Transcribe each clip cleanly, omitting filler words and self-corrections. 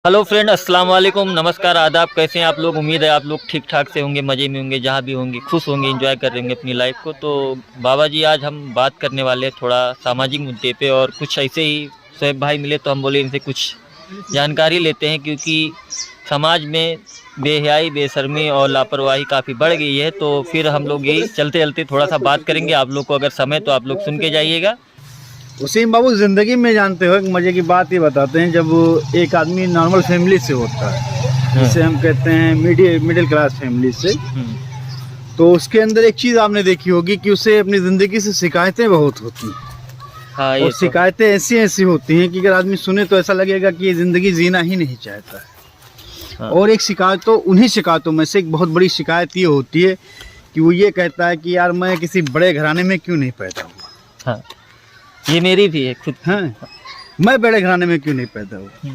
Hello friend, अस्सलाम वालेकुम, नमस्कार, आदाब। कैसे हैं आप लोग? उम्मीद है आप लोग ठीक ठाक से होंगे, मज़े में होंगे, जहाँ भी होंगे खुश होंगे, एंजॉय कर रहे होंगे अपनी लाइफ को। तो बाबा जी, आज हम बात करने वाले हैं थोड़ा सामाजिक मुद्दे पे, और कुछ ऐसे ही शोएब भाई मिले तो हम बोले इनसे कुछ जानकारी लेते हैं, क्योंकि समाज में बेहयाई, बेशर्मी और लापरवाही काफ़ी बढ़ गई है। तो फिर हम लोग यही चलते चलते थोड़ा सा बात करेंगे। आप लोग को अगर समय तो आप लोग सुन के जाइएगा। वसीम बाबू, ज़िंदगी में जानते हो एक मज़े की बात ये बताते हैं, जब एक आदमी नॉर्मल फैमिली से होता है, जिसे हम कहते हैं मिडिल क्लास फैमिली से, तो उसके अंदर एक चीज़ आपने देखी होगी कि उसे अपनी ज़िंदगी से शिकायतें बहुत होती हैं। हाँ, और शिकायतें ऐसी ऐसी होती हैं कि अगर आदमी सुने तो ऐसा लगेगा कि ये ज़िंदगी जीना ही नहीं चाहता है। हाँ। और एक उन्हीं शिकायतों में से एक बहुत बड़ी शिकायत ये होती है कि वो ये कहता है कि यार मैं किसी बड़े घराने में क्यों नहीं पैदा हुआ। हाँ, ये मेरी भी है खुद। हाँ, मैं बड़े घराने में क्यों नहीं पैदा हुआ।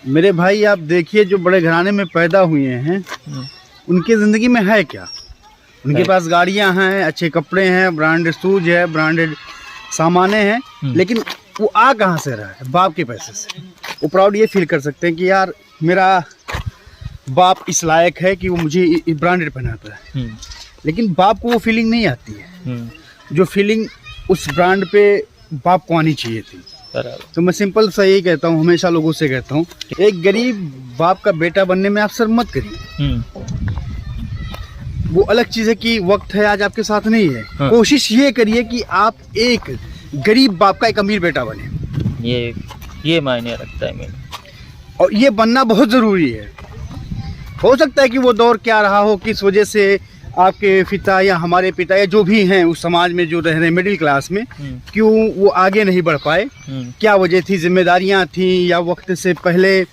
मेरे भाई, आप देखिए, जो बड़े घराने में पैदा हुए हैं उनकी ज़िंदगी में है क्या? उनके पास गाड़ियां हैं, अच्छे कपड़े हैं, ब्रांडेड शूज है, ब्रांडेड सामाने हैं, लेकिन वो आ कहाँ से रहा है? बाप के पैसे से। वो प्राउड ये फील कर सकते हैं कि यार मेरा बाप इस लायक है कि वो मुझे ब्रांडेड पहनाता है, लेकिन बाप को वो फीलिंग नहीं आती है जो फीलिंग उस ब्रांड पे बाप को आनी चाहिए थी। तो मैं सिंपल सा यही कहता हूँ, हमेशा लोगों से कहता हूँ, एक गरीब बाप का बेटा बनने में आप शर्म मत करिए। वो अलग चीज़ है कि वक्त है आज आपके साथ नहीं है। हाँ। कोशिश ये करिए कि आप एक गरीब बाप का एक अमीर बेटा बने। ये मायने रखता है मेरे। और ये बनना बहुत ज़रूरी है। हो सकता है कि वो दौर क्या रहा हो, किस वजह से आपके पिता या हमारे पिता या जो भी हैं उस समाज में जो रह रहे हैं मिडिल क्लास में, क्यों वो आगे नहीं बढ़ पाए, क्या वजह थी? जिम्मेदारियां थी या वक्त से पहले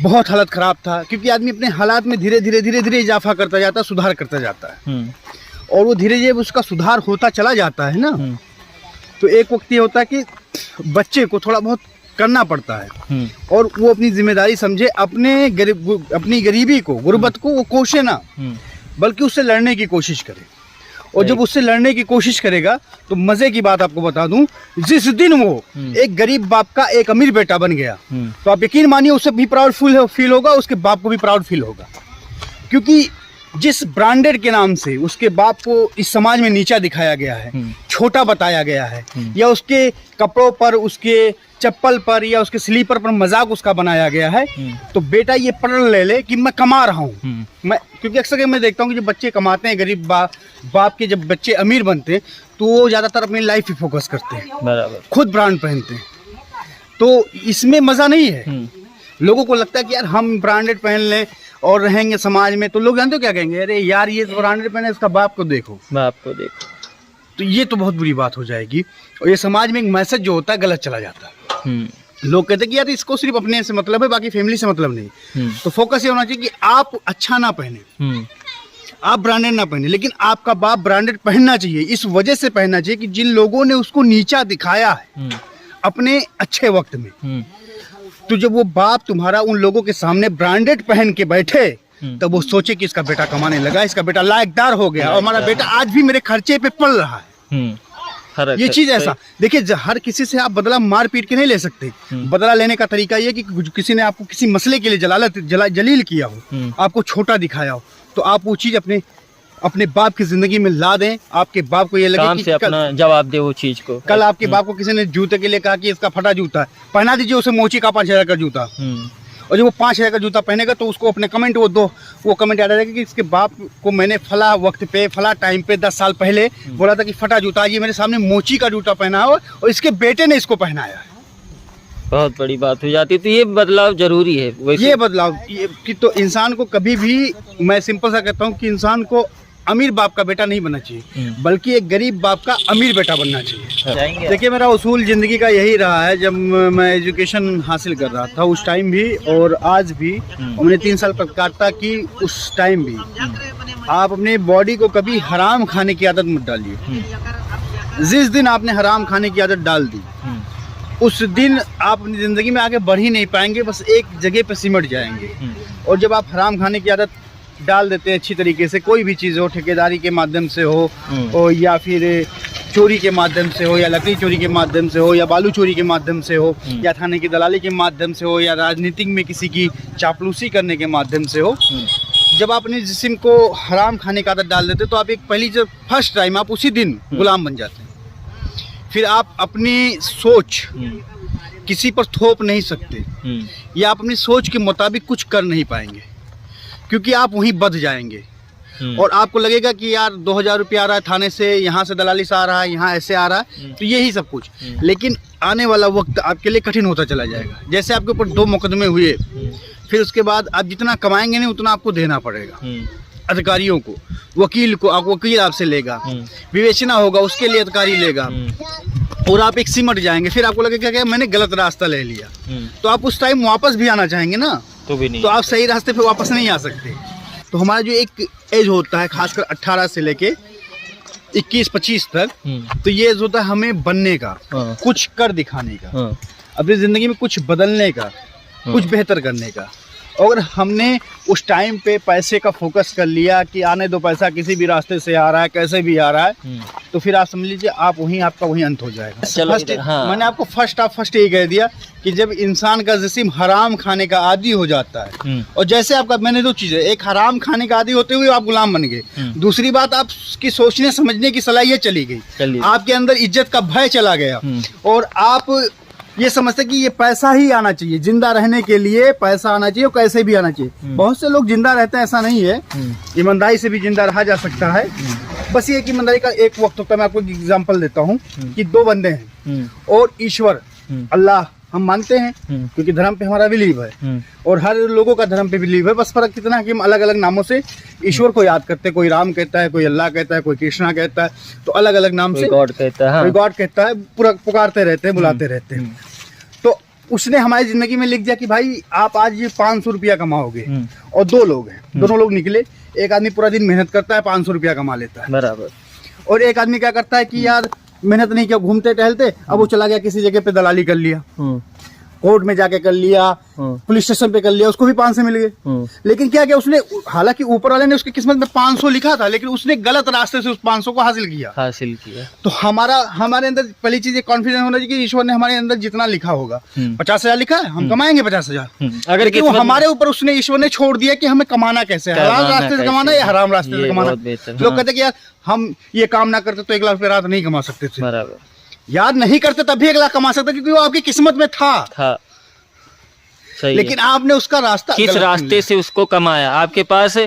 बहुत हालत ख़राब था? क्योंकि आदमी अपने हालात में धीरे धीरे इजाफा करता जाता है, सुधार करता जाता है, और वो धीरे धीरे उसका सुधार होता चला जाता है ना। तो एक वक्त ये होता है कि बच्चे को थोड़ा बहुत करना पड़ता है, और वो अपनी जिम्मेदारी समझे, अपनी गरीबी को, गुर्बत को वो कोसे ना, बल्कि उससे लड़ने की कोशिश करे। और जब उससे लड़ने की कोशिश करेगा तो मजे की बात आपको बता दूं, जिस दिन वो एक गरीब बाप का एक अमीर बेटा बन गया, तो आप यकीन मानिए उसे भी प्राउड फील होगा, उसके बाप को भी प्राउड फील होगा। क्योंकि जिस ब्रांडेड के नाम से उसके बाप को इस समाज में नीचा दिखाया गया है, छोटा बताया गया है, या उसके कपड़ों पर, उसके चप्पल पर या उसके स्लीपर पर मजाक उसका बनाया गया है, तो बेटा ये पढ़ ले कि मैं कमा रहा हूँ। मैं क्योंकि अक्सर मैं देखता हूँ कि जब बच्चे कमाते हैं, गरीब बाप के जब बच्चे अमीर बनते हैं, तो वो ज़्यादातर अपनी लाइफ पे फोकस करते हैं, बराबर, खुद ब्रांड पहनते हैं। तो इसमें मज़ा नहीं है। लोगों को लगता है कि यार हम ब्रांडेड पहन लें और रहेंगे समाज में, तो लोग जानते हो क्या कहेंगे? अरे यार ये ब्रांडेड पहने, इसका बाप को देखो। तो ये तो बहुत बुरी बात हो जाएगी, और ये समाज में एक मैसेज जो होता है गलत चला जाता है। लोग कहते हैं कि यार इसको सिर्फ अपने से मतलब है, बाकी फैमिली से मतलब नहीं। तो फोकस ये होना चाहिए कि आप अच्छा ना पहने, आप ब्रांडेड ना पहने, लेकिन आपका बाप ब्रांडेड पहनना चाहिए। इस वजह से पहनना चाहिए कि जिन लोगों ने उसको नीचा दिखाया है अपने अच्छे वक्त में, तो जब वो बाप तुम्हारा उन लोगों के सामने ब्रांडेड पहन के बैठे, तब वो सोचे कि इसका बेटा कमाने लगा, इसका बेटा लायकदार हो गया, और हमारा बेटा आज भी मेरे खर्चे पे पल रहा है। ये चीज ऐसा देखिए, हर किसी से आप बदला मार पीट के नहीं ले सकते। बदला लेने का तरीका ये कि किसी ने आपको किसी मसले के लिए जलील किया हो, आपको छोटा दिखाया हो, तो आप वो चीज अपने बाप की जिंदगी में ला दें। आपके बाप को ये लगे कि अपना जवाब दे वो चीज को। कल आपके बाप को किसी ने जूते के लिए कहा कि इसका फटा जूता है, पहना दीजिए उसे मोची का 5,000 का जूता, और जब वो 5,000 का जूता पहनेगा तो उसको अपने कमेंट वो कमेंट याद आ जाएगा कि इसके बाप को मैंने फला वक्त पे, फला टाइम पे, 10 साल पहले बोला था कि फटा जूता, ये मेरे सामने मोची का जूता पहना हो और इसके बेटे ने इसको पहनाया है। बहुत बड़ी बात हो जाती है। तो ये बदलाव जरूरी है। ये बदलाव कि तो इंसान को कभी भी, मैं सिंपल सा कहता हूँ कि इंसान को अमीर बाप का बेटा नहीं बनना चाहिए, बल्कि एक गरीब बाप का अमीर बेटा बनना चाहिए। देखिए, मेरा उसूल ज़िंदगी का यही रहा है। जब मैं एजुकेशन हासिल कर रहा था उस टाइम भी और आज भी, और मैंने 3 साल पत्रकारिता की उस टाइम भी, आप अपने बॉडी को कभी हराम खाने की आदत मत डालिए। जिस दिन आपने हराम खाने की आदत डाल दी, उस दिन आप अपनी ज़िंदगी में आगे बढ़ ही नहीं पाएंगे, बस एक जगह पे सिमट जाएंगे। और जब आप हराम खाने की आदत डाल देते हैं अच्छी तरीके से, कोई भी चीज़ हो, ठेकेदारी के माध्यम से हो, या फिर चोरी के माध्यम से हो, या लकड़ी चोरी के माध्यम से हो, या बालू चोरी के माध्यम से हो, या थाने की दलाली के माध्यम से हो, या राजनीतिक में किसी की चापलूसी करने के माध्यम से हो, जब आप अपने जिस्म को हराम खाने का आदत डाल देते तो आप एक पहली जब फर्स्ट टाइम आप उसी दिन गुलाम बन जाते हैं। फिर आप अपनी सोच किसी पर थोप नहीं सकते, या अपनी सोच के मुताबिक कुछ कर नहीं पाएंगे, क्योंकि आप वहीं बध जाएंगे। और आपको लगेगा कि यार 2000 रुपया आ रहा है थाने से, यहाँ से दलाली से आ रहा है, यहाँ ऐसे आ रहा है, तो यही सब कुछ। लेकिन आने वाला वक्त आपके लिए कठिन होता चला जाएगा। जैसे आपके ऊपर 2 मुकदमे हुए, फिर उसके बाद आप जितना कमाएंगे नहीं उतना आपको देना पड़ेगा अधिकारियों को, वकील को, आप वकील आपसे लेगा, विवेचना होगा उसके लिए अधिकारी लेगा, और आप एक सिमट जाएंगे। फिर आपको लगेगा कि मैंने गलत रास्ता ले लिया, तो आप उस टाइम वापस भी आना चाहेंगे ना, तो भी नहीं, तो आप सही रास्ते पे वापस नहीं आ सकते। तो हमारा जो एक एज होता है खासकर 18 से लेके 21-25 तक, तो ये एज होता है हमें बनने का, कुछ कर दिखाने का, अपनी जिंदगी में कुछ बदलने का, कुछ बेहतर करने का। और हमने उस टाइम पे पैसे का फोकस कर लिया कि आने दो पैसा, किसी भी रास्ते से आ रहा है, कैसे भी आ रहा है, तो फिर आप समझ लीजिए आप आपका वहीं अंत हो जाएगा। मैंने आपको फर्स्ट यही कह दिया कि जब इंसान का जिस्म हराम खाने का आदी हो जाता है, और जैसे आपका, मैंने 2 चीजें, एक हराम खाने का आदी होते हुए आप गुलाम बन गए, दूसरी बात आपकी सोचने समझने की सलाहियत चली गई, आपके अंदर इज्जत का भय चला गया, और आप ये समझते कि ये पैसा ही आना चाहिए, जिंदा रहने के लिए पैसा आना चाहिए, और कैसे भी आना चाहिए। बहुत से लोग जिंदा रहते हैं, ऐसा नहीं है, ईमानदारी से भी जिंदा रहा जा सकता है। बस ये कि ईमानदारी का एक वक्त होता है। मैं आपको एक एग्जांपल देता हूँ कि 2 बंदे हैं और ईश्वर अल्लाह हम मानते हैं, क्योंकि धर्म पे हमारा बिलीव है, और हर लोगों का धर्म पे बिलीव है। बस फर्क कितना है कि हम अलग अलग नामों से ईश्वर को याद करते हैं। कोई राम कहता है, कोई अल्लाह कहता है, कोई कृष्णा कहता है, तो अलग अलग नाम से गॉड कहता है, कोई गॉड कहता है, पुकारते रहते हैं, बुलाते रहते हैं। तो उसने हमारी जिंदगी में लिख दिया कि भाई आप आज ये 500 रुपया कमाओगे, और 2 लोग हैं, दोनों लोग निकले, एक आदमी पूरा दिन मेहनत करता है, 500 रुपया कमा लेता है बराबर, और एक आदमी क्या करता है कि यार मेहनत नहीं किया, घूमते टहलते, अब वो चला गया किसी जगह पे दलाली कर लिया, कोर्ट में जाके कर लिया, पुलिस स्टेशन पे कर लिया, उसको भी 500 मिल गए। लेकिन क्या किया उसने, हालांकि ऊपर वाले ने उसकी किस्मत में 500 लिखा था, लेकिन उसने गलत रास्ते से उस 500 को हासिल किया। तो हमारे अंदर पहली चीज कॉन्फिडेंस होना चाहिए कि ईश्वर ने हमारे अंदर जितना लिखा होगा, 50,000 लिखा है, हम कमाएंगे 50,000। अगर वो हमारे ऊपर उसने ईश्वर ने छोड़ दिया कि हमें कमाना कैसे है, हलाल रास्ते से कमाना या हराम रास्ते से कमाना। लोग कहते कि यार हम ये काम ना करते तो 1 लाख रुपए रात नहीं कमा सकते थे। यार नहीं करते तब भी 1 लाख कमा सकते, क्योंकि वो आपकी किस्मत में था। लेकिन आपने उसका रास्ता किस रास्ते से उसको कमाया। आपके पास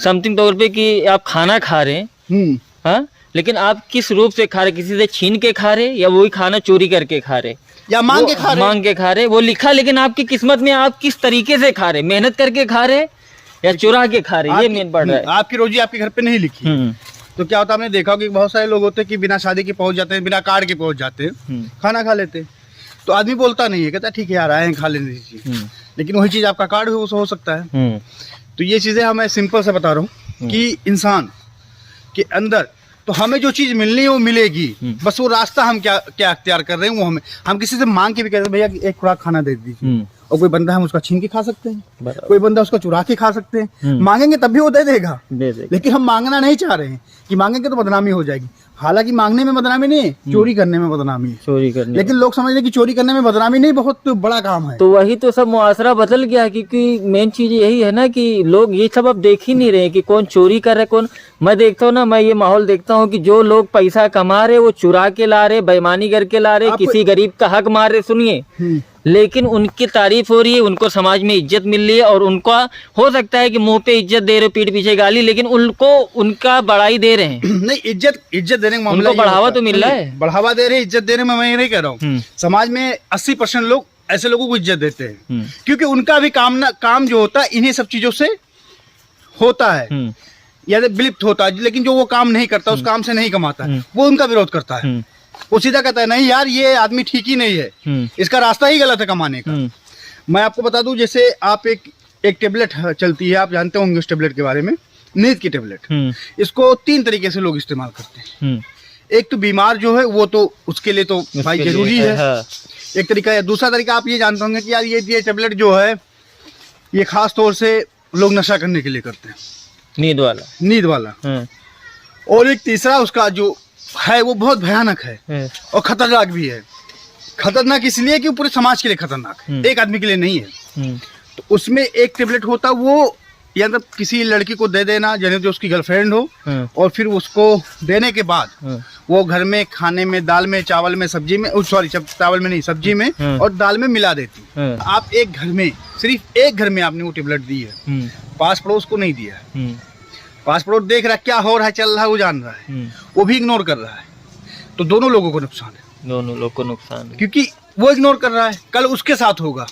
समथिंग तौर पे कि आप खाना खा रहे हैं, हाँ, लेकिन आप किस रूप से खा रहे, किसी से छीन के खा रहे, या वही खाना चोरी करके खा रहे, या मांग के खा रहे, वो लिखा, लेकिन आपकी किस्मत में आप किस तरीके से खा रहे, मेहनत करके खा रहे या चुरा के खा रहे, ये मेन पड़ रहा है। आपकी रोजी आपके घर पे नहीं लिखी। तो क्या होता है, आपने देखा कि बहुत सारे लोग होते हैं कि बिना शादी के पहुंच जाते हैं, बिना कार्ड के पहुंच जाते हैं, खाना खा लेते हैं। तो आदमी बोलता नहीं है, कहता ठीक है यार आए हैं खा लेने दीजिए, लेकिन वही चीज आपका कार्ड हो सकता है। तो ये चीजें हमें सिंपल से बता रहा हूँ कि इंसान के अंदर तो हमें जो चीज मिलनी है वो मिलेगी, बस वो रास्ता हम क्या अख्तियार कर रहे हैं वो हम किसी से मांग के भी कहते हैं भैया एक खुराक खाना दे दीजिए, और कोई बंदा हम उसका छीन के खा सकते हैं, कोई बंदा उसका चुरा के खा सकते हैं। मांगेंगे तब भी वो दे देगा, लेकिन हम मांगना नहीं चाह रहे हैं कि मांगेंगे तो बदनामी हो जाएगी। हालांकि मांगने में बदनामी नहीं है, चोरी करने में बदनामी है, चोरी करने। लेकिन लोग समझ रहे कि चोरी करने में बदनामी नहीं, बहुत बड़ा काम है। तो वही तो सब मुआशरा बदल गया, क्योंकि मेन चीज यही है ना कि लोग ये सब अब देख ही नहीं रहे कि कौन चोरी कर रहा है कौन। मैं देखता हूँ ना, मैं ये माहौल देखता हूँ कि जो लोग पैसा कमा रहे वो चुरा के ला रहे, बेईमानी करके ला रहे, किसी गरीब का हक मार रहे, सुनिए, लेकिन उनकी तारीफ हो रही है, उनको समाज में इज्जत मिल रही है, और उनका हो सकता है कि मुंह पे इज्जत दे रहे, पीठ पीछे गाली, लेकिन उनको उनका बढ़ाई दे रहे हैं। नहीं, इज्जत देने का मामला, उनको बढ़ावा तो मिल रहा है, बढ़ावा दे रहे, इज्जत दे रहे, मैं ये नहीं कह रहा हूँ। समाज में 80% लोग ऐसे लोगों को इज्जत देते हैं, क्योंकि उनका भी काम जो होता है इन्हीं सब चीजों से होता है या विलुप्त होता है। लेकिन जो वो काम नहीं करता, उस काम से नहीं कमाता, वो उनका विरोध करता है। वो सीधा कहता है नहीं यार ये आदमी ठीक ही नहीं है, इसका रास्ता ही गलत है कमाने का। मैं आपको बता दूं, जैसे आप एक टेबलेट चलती है, आप जानते होंगे उस टेबलेट के बारे में, नींद की टेबलेट। इसको 3 तरीके से लोग इस्तेमाल करते हैं। एक तो बीमार जो है वो तो उसके लिए तो भाई जरूरी है, एक तरीका है। दूसरा तरीका आप ये जानते होंगे कि यार ये टेबलेट जो है ये खास तौर से लोग नशा करने के लिए करते हैं, नींद वाला। और एक तीसरा उसका जो है वो बहुत भयानक है और खतरनाक भी है। खतरनाक इसलिए कि वो पूरे समाज के लिए खतरनाक है, एक आदमी के लिए नहीं है। तो उसमें एक टेबलेट होता वो या तो किसी लड़की को दे देना जैसे जो उसकी गर्लफ्रेंड हो, और फिर उसको देने के बाद वो घर में खाने में, दाल में, चावल में, सब्जी में, सॉरी चावल में नहीं सब्जी में और दाल में मिला देती। आप एक घर में, सिर्फ एक घर में आपने वो टेबलेट दी है, पास पड़ोस को नहीं दिया है। पास पड़ोस देख रहा है क्या हो रहा है, चल रहा है, वो जान रहा है, वो भी इग्नोर कर रहा है, तो दोनों लोगों को नुकसान है। दोनों लोग को नुकसान है, क्योंकि वो इग्नोर कर रहा है, कल उसके साथ होगा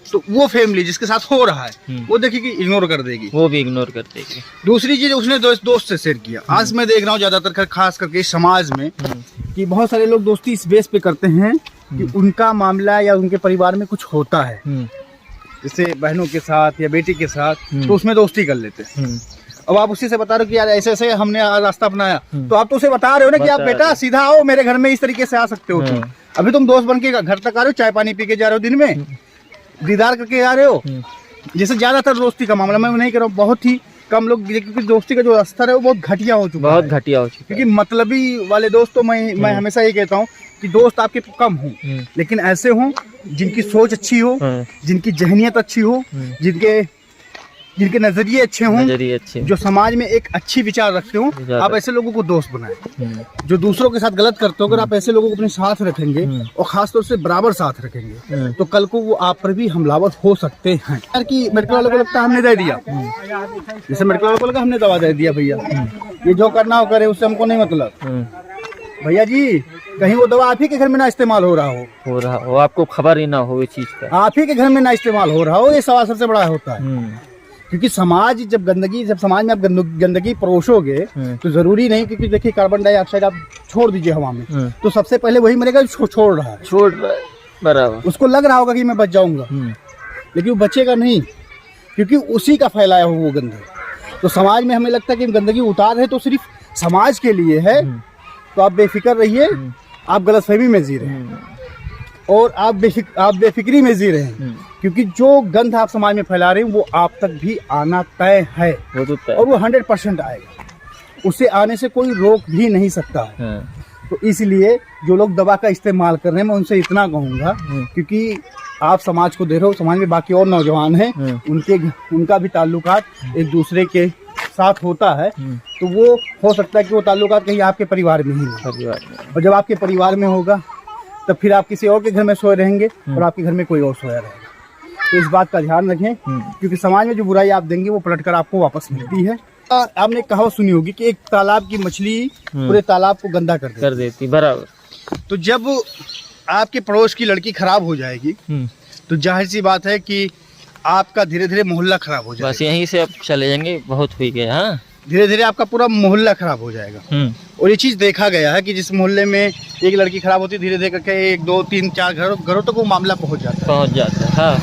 तो वो फैमिली जिसके साथ हो रहा है वो देखिए इग्नोर कर देगी, वो भी इग्नोर कर देगी। दूसरी चीज उसने दोस्त से शेयर किया। आज मैं देख रहा हूँ ज्यादातर खास करके इस समाज में कि बहुत सारे लोग दोस्ती इस बेस पे करते हैं कि उनका मामला या उनके परिवार में कुछ होता है, जैसे बहनों के साथ या बेटी के साथ, तो उसमें दोस्ती कर लेते हैं। अब आप उसी से बता रहे हो कि यार ऐसे ऐसे हमने रास्ता अपनाया, तो आप तो उसे बता रहे हो ना कि आप बेटा सीधा आओ मेरे घर में, इस तरीके से आ सकते हो तुम। अभी तुम दोस्त बन के घर तक आ रहे हो, चाय पानी पी के जा रहे हो, दिन में दीदार करके आ रहे हो। जैसे ज्यादातर दोस्ती का मामला मैं नहीं कर रहा हूँ, बहुत ही कम लोग, क्योंकि दोस्ती का जो स्तर है वो बहुत घटिया हो चुका है, बहुत घटिया हो चुका है। क्योंकि मतलबी वाले दोस्त तो मैं हमेशा ये कहता हूँ कि दोस्त आपके कम हों, लेकिन ऐसे हों जिनकी सोच अच्छी हो, जिनकी जहनियत अच्छी हो, जिनके नजरिए अच्छे हों, जो समाज में एक अच्छी विचार रखते हो। आप ऐसे लोगों को दोस्त बनाएं। जो दूसरों के साथ गलत करते हो, अगर आप ऐसे लोगों को अपने साथ रखेंगे और खासतौर से बराबर साथ रखेंगे, तो कल को वो आप पर भी हमलावर हो सकते हैं। यार कि मेडिकल वालों को लगता है हमने दे दिया, जैसे मेडिकल वालों को लगा हमने दवा दे दिया, भैया ये जो करना हो करे, उससे हमको नहीं मतलब। भैया जी कहीं वो दवा आप ही के घर में ना इस्तेमाल हो रहा हो, आपको खबर ही ना हो इस चीज का, आप ही के घर में ना इस्तेमाल हो रहा हो, ये सवाल सबसे बड़ा होता है। क्योंकि समाज जब समाज में आप गंदगी परोसोगे तो जरूरी नहीं, क्योंकि देखिए कार्बन डाइऑक्साइड आप छोड़ दीजिए हवा में, तो सबसे पहले वही मरेगा जो छोड़ रहा है, बराबर। उसको लग रहा होगा कि मैं बच जाऊंगा, लेकिन वो बचेगा नहीं, क्योंकि उसी का फैलाया हुआ वो गंदगी। तो समाज में हमें लगता है कि गंदगी उतार है तो सिर्फ समाज के लिए है, तो आप बेफिक्र रहिए, आप गलतफहमी में जी रहे हैं और आप बेफिक्री में जी रहे हैं, क्योंकि जो गंध आप समाज में फैला रहे हैं वो आप तक भी आना तय है, वो तो और वो 100% आएगा, उसे आने से कोई रोक भी नहीं सकता है। तो इसलिए जो लोग दवा का इस्तेमाल कर रहे हैं, मैं उनसे इतना कहूँगा, क्योंकि आप समाज को दे रहे हो, समाज में बाकी और नौजवान हैं, उनका भी ताल्लुकात एक दूसरे के साथ होता है, तो वो हो सकता है कि वो ताल्लुकात कहीं आपके परिवार में ही हो, और जब आपके परिवार में होगा तब फिर आप किसी और के घर में सोए रहेंगे और आपके घर में कोई और सोया रहेगा। तो इस बात का ध्यान रखें, क्योंकि समाज में जो बुराई आप देंगे वो पलटकर आपको वापस मिलती है। आपने कहावत सुनी होगी कि एक तालाब की मछली पूरे तालाब को गंदा कर देती, बराबर। तो जब आपके पड़ोस की लड़की खराब हो जाएगी तो जाहिर सी बात है कि आपका धीरे धीरे मोहल्ला खराब हो जाएगा। बस यहीं से अब चले जाएंगे, बहुत हुई गया। हाँ, धीरे धीरे आपका पूरा मोहल्ला खराब हो जाएगा। और ये चीज देखा गया है कि जिस मोहल्ले में एक लड़की खराब होती है, धीरे धीरे करके 1, 2, 3, 4 घरों तक वो मामला पहुंच जाता है। हाँ,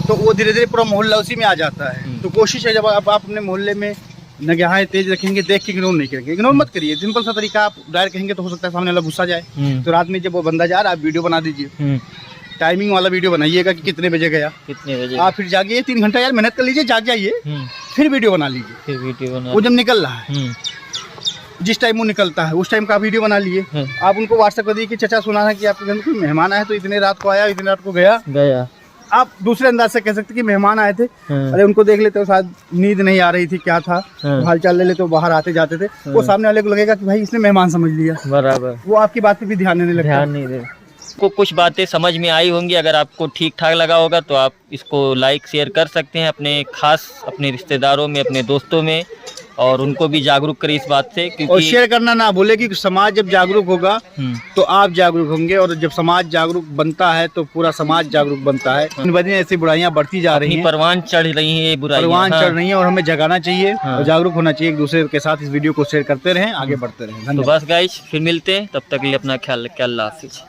तो वो धीरे धीरे पूरा मोहल्ला उसी में आ जाता है। तो कोशिश है जब आप अपने मोहल्ले में निगाहें तेज रखेंगे, देख के इग्नोर नहीं करेंगे। इग्नोर मत करिए, सिंपल सा तरीका, आप डायरेक्ट कहेंगे तो हो सकता है सामने वाला गुस्सा जाए। तो रात में जब वो बंदा जा रहा है, आप वीडियो बना दीजिए, टाइमिंग वाला वीडियो बनाइएगा कि कितने बजे गया, कितने बजे। आप फिर जागिए 3 घंटा यार मेहनत कर लीजिए, जाग जाइए, फिर वीडियो बना लीजिए। वो जब निकल रहा है, जिस टाइम वो निकलता है उस टाइम का वीडियो बना लिए। आप उनको व्हाट्सएप कर दिए कि चाचा सुना है कि आपके घर में कोई मेहमान आया, तो इतने रात को आया, इतने रात को गया। आप दूसरे अंदाज से कह सकते कि मेहमान आए थे, अरे उनको देख लेते हो, शायद नींद नहीं आ रही थी, क्या था, हालचाल ले लेते हो, बाहर आते जाते थे। वो सामने वाले को लगेगा कि भाई इसने मेहमान समझ लिया, बराबर। वो आपकी बात पे भी ध्यान नहीं लगता, ध्यान नहीं दे। को कुछ बातें समझ में आई होंगी, अगर आपको ठीक ठाक लगा होगा तो आप इसको लाइक शेयर कर सकते हैं अपने रिश्तेदारों में, अपने दोस्तों में, और उनको भी जागरूक करें इस बात से। क्योंकि और शेयर करना ना भूले कि समाज जब जागरूक होगा तो आप जागरूक होंगे, और जब समाज जागरूक बनता है तो पूरा समाज जागरूक बनता है। इन वजह ऐसी बुराइयां बढ़ती जा रही हैं, परवान चढ़ रही हैं, बुराइयां चढ़ रही हैं, और हमें जगाना चाहिए और जागरूक होना चाहिए। एक दूसरे के साथ इस वीडियो को शेयर करते रहें, आगे बढ़ते रहें। तो बस गाइस, फिर मिलते हैं, तब तक के लिए अपना ख्याल रखें। अल्लाह हाफिज।